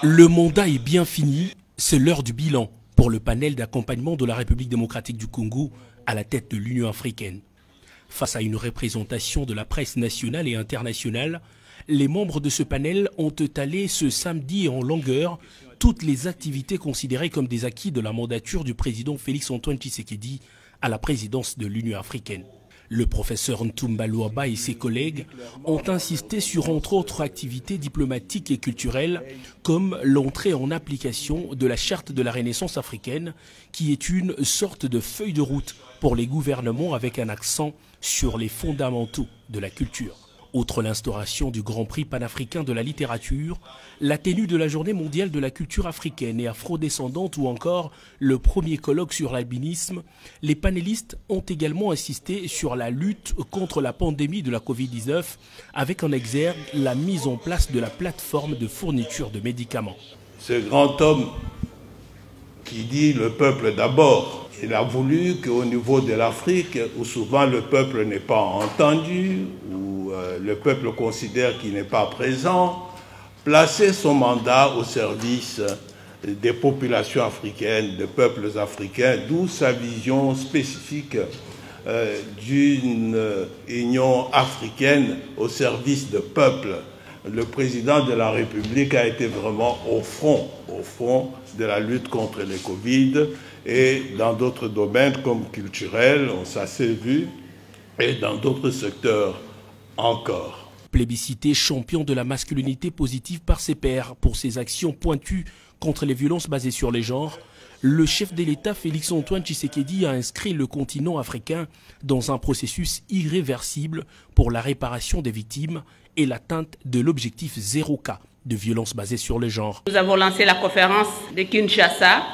Le mandat est bien fini, c'est l'heure du bilan pour le panel d'accompagnement de la République démocratique du Congo à la tête de l'Union africaine. Face à une représentation de la presse nationale et internationale, les membres de ce panel ont étalé ce samedi en longueur toutes les activités considérées comme des acquis de la mandature du président Félix-Antoine Tshisekedi à la présidence de l'Union africaine. Le professeur Ntumba Luaba et ses collègues ont insisté sur entre autres activités diplomatiques et culturelles comme l'entrée en application de la charte de la Renaissance africaine qui est une sorte de feuille de route pour les gouvernements avec un accent sur les fondamentaux de la culture. Outre l'instauration du Grand Prix panafricain de la littérature, la tenue de la Journée mondiale de la culture africaine et afrodescendante ou encore le premier colloque sur l'albinisme, les panélistes ont également insisté sur la lutte contre la pandémie de la Covid-19 avec en exergue la mise en place de la plateforme de fourniture de médicaments. Ce grand homme qui dit le peuple d'abord, il a voulu qu'au niveau de l'Afrique, où souvent le peuple n'est pas entendu, où le peuple considère qu'il n'est pas présent, placer son mandat au service des populations africaines, des peuples africains, d'où sa vision spécifique d'une union africaine au service de peuples. Le président de la République a été vraiment au front de la lutte contre le Covid et dans d'autres domaines comme culturel, ça s'est vu, et dans d'autres secteurs encore. Plébiscité champion de la masculinité positive par ses pairs pour ses actions pointues contre les violences basées sur les genres, le chef de l'État Félix-Antoine Tshisekedi a inscrit le continent africain dans un processus irréversible pour la réparation des victimes et l'atteinte de l'objectif 0 cas de violences basées sur le genre. Nous avons lancé la conférence de Kinshasa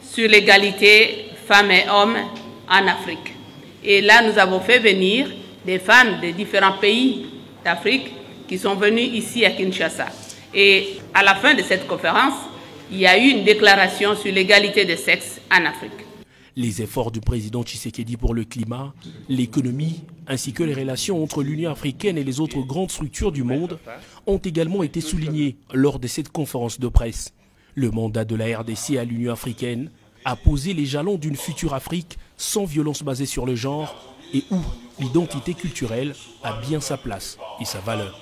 sur l'égalité femmes et hommes en Afrique. Et là, nous avons fait venir des femmes de différents pays d'Afrique qui sont venues ici à Kinshasa. Et à la fin de cette conférence, il y a eu une déclaration sur l'égalité des sexes en Afrique. Les efforts du président Tshisekedi pour le climat, l'économie, ainsi que les relations entre l'Union africaine et les autres grandes structures du monde ont également été soulignés lors de cette conférence de presse. Le mandat de la RDC à l'Union africaine a posé les jalons d'une future Afrique sans violence basée sur le genre et où l'identité culturelle a bien sa place et sa valeur.